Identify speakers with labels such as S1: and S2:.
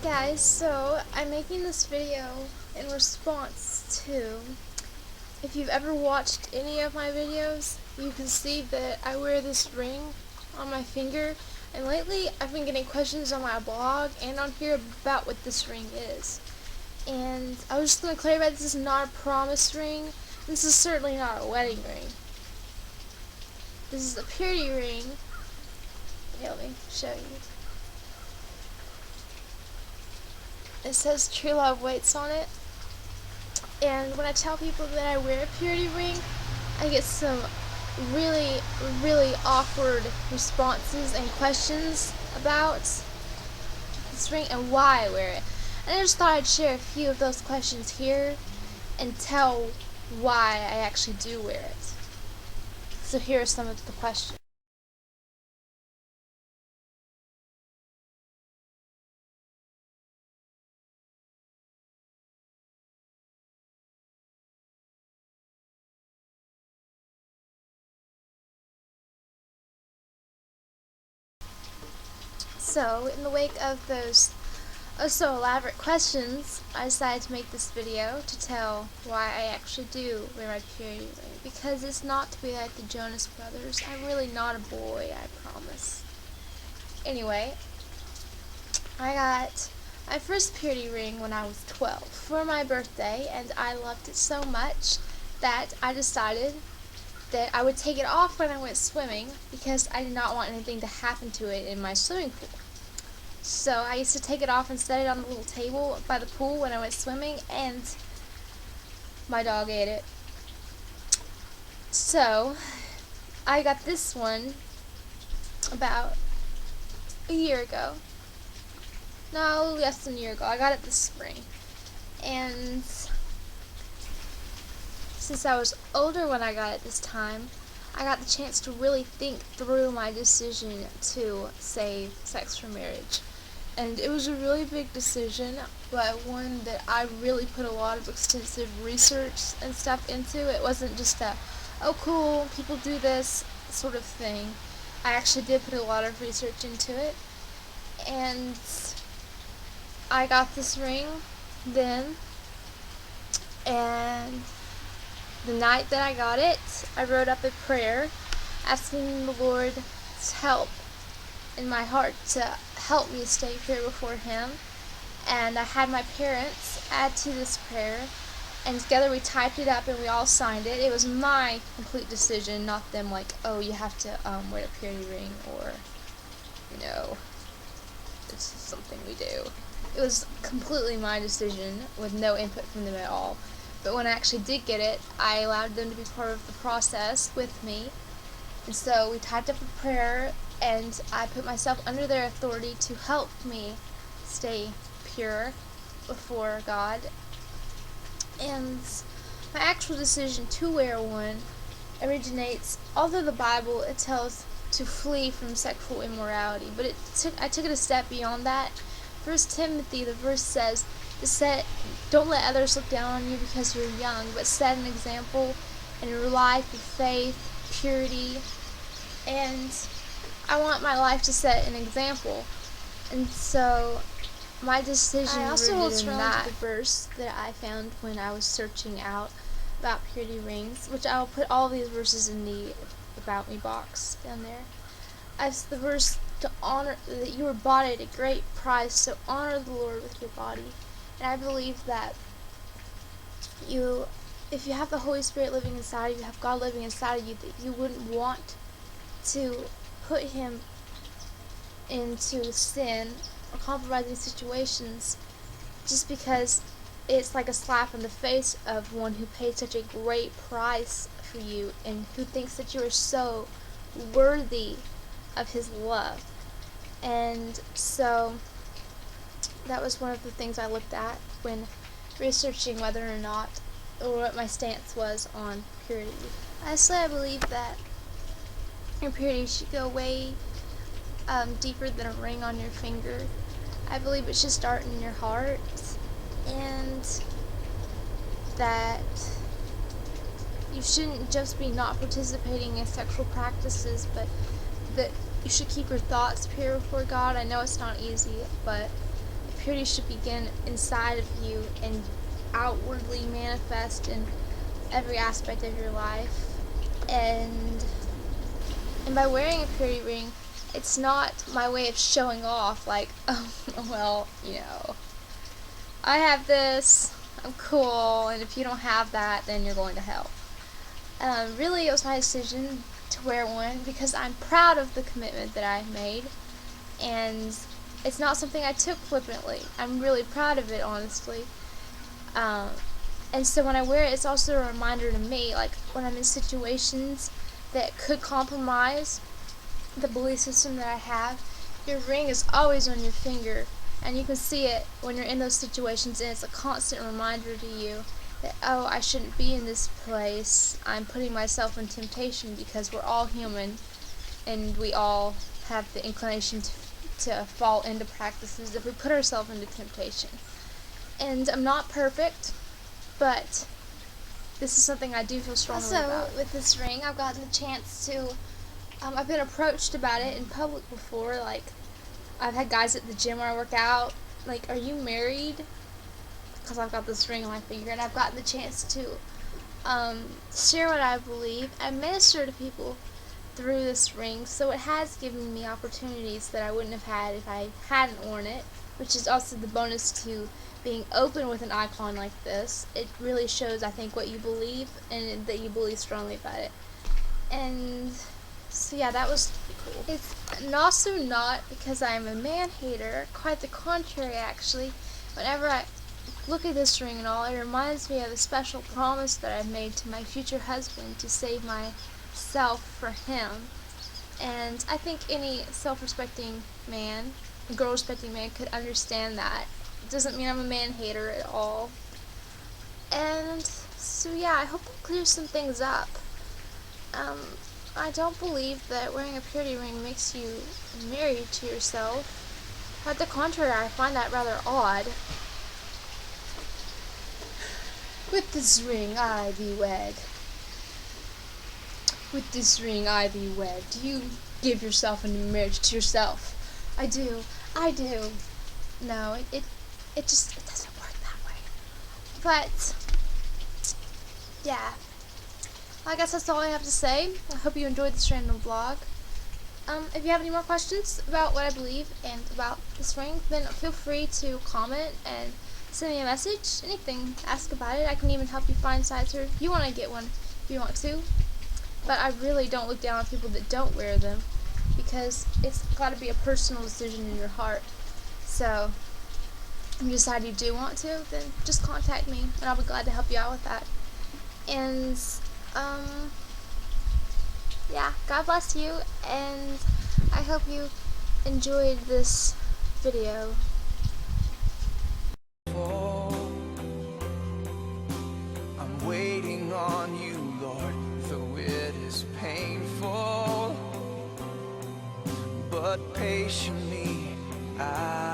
S1: Guys, so I'm making this video in response to, if you've ever watched any of my videos, you can see that I wear this ring on my finger, and lately I've been getting questions on my blog and on here about what this ring is. And I was just going to clarify, this is not a promise ring. This is certainly not a wedding ring. This is a purity ring. Here, let me show you. It says True Love Waits on it. And when I tell people that I wear a purity ring, I get some really, really awkward responses and questions about this ring and why I wear it. And I just thought I'd share a few of those questions here and tell why I actually do wear it. So here are some of the questions. So, in the wake of those so elaborate questions, I decided to make this video to tell why I actually do wear my purity ring. Because it's not to be like the Jonas Brothers. I'm really not a boy, I promise. Anyway, I got my first purity ring when I was 12 for my birthday, and I loved it so much that I decided that I would take it off when I went swimming because I did not want anything to happen to it in my swimming pool. So I used to take it off and set it on the little table by the pool when I went swimming, and my dog ate it. So I got this one about a year ago. No, less than a year ago. I got it this spring. And since I was older when I got it this time, I got the chance to really think through my decision to save sex for marriage. And it was a really big decision, but one that I really put a lot of extensive research and stuff into. It wasn't just a, oh cool, people do this sort of thing. I actually did put a lot of research into it. And I got this ring then, and the night that I got it, I wrote up a prayer asking the Lord's help in my heart to help me stay pure before Him. And I had my parents add to this prayer, and together we typed it up and we all signed it. It was my complete decision, not them like, oh, you have to wear a purity ring, or, you know, it's something we do. It was completely my decision with no input from them at all. But when I actually did get it, I allowed them to be part of the process with me. And so we typed up a prayer, and I put myself under their authority to help me stay pure before God. And my actual decision to wear one originates, although the Bible, it tells to flee from sexual immorality, but I took it a step beyond that. 1 Timothy, the verse says, don't let others look down on you because you're young, but set an example in your life of faith, purity, and I want my life to set an example. And so my decision rooted in that the verse that I found when I was searching out about purity rings, which I'll put all these verses in the About Me box down there. As the verse, to honor that you were bought at a great price, so honor the Lord with your body. And I believe that if you have the Holy Spirit living inside of you, have God living inside of you, that you wouldn't want to put Him into sin or compromising situations just because it's like a slap in the face of one who paid such a great price for you and who thinks that you are so worthy of His love. And so that was one of the things I looked at when researching whether or not, or what my stance was on purity. Honestly, I believe that your purity should go way deeper than a ring on your finger. I believe it should start in your heart, and that you shouldn't just be not participating in sexual practices, but that you should keep your thoughts pure before God. I know it's not easy, but purity should begin inside of you and outwardly manifest in every aspect of your life. And by wearing a purity ring, it's not my way of showing off, like, oh, well, I have this, I'm cool, and if you don't have that, then you're going to hell. Really, it was my decision to wear one because I'm proud of the commitment that I made, and it's not something I took flippantly. I'm really proud of it, honestly. And so when I wear it, it's also a reminder to me, like when I'm in situations that could compromise the belief system that I have, your ring is always on your finger, and you can see it when you're in those situations, and it's a constant reminder to you that, oh, I shouldn't be in this place. I'm putting myself in temptation, because we're all human, and we all have the inclination to fall into practices if we put ourselves into temptation. And I'm not perfect, but this is something I do feel strongly about. Also, with this ring, I've gotten the chance to, I've been approached about it in public before. Like, I've had guys at the gym where I work out, like, are you married? Because I've got this ring on my finger, and I've gotten the chance to share what I believe and minister to people through this ring. So it has given me opportunities that I wouldn't have had if I hadn't worn it, which is also the bonus to being open with an icon like this. It really shows, I think, what you believe, and that you believe strongly about it. And so yeah, that was cool. It's also not because I'm a man hater, quite the contrary, actually. Whenever I look at this ring and all, it reminds me of a special promise that I've made to my future husband to save myself for him. And I think any self-respecting man, girl-respecting man, could understand that. It doesn't mean I'm a man hater at all. And so yeah, I hope it clears some things up. I don't believe that wearing a purity ring makes you married to yourself. Quite the contrary, I find that rather odd. With this ring I thee wed. With this ring I thee wed. Do you give yourself in marriage to yourself? I do. No, it doesn't work that way. But yeah, I guess that's all I have to say. I hope you enjoyed this random vlog. If you have any more questions about what I believe and about this ring, then feel free to comment and send me a message. Anything, ask about it. I can even help you find sites, or if you want to get one, if you want to. But I really don't look down on people that don't wear them, because it's got to be a personal decision in your heart. So if you decide you do want to, then just contact me, and I'll be glad to help you out with that. And yeah, God bless you, and I hope you enjoyed this video.
S2: I'm waiting on you, Lord, though it is painful, but patiently I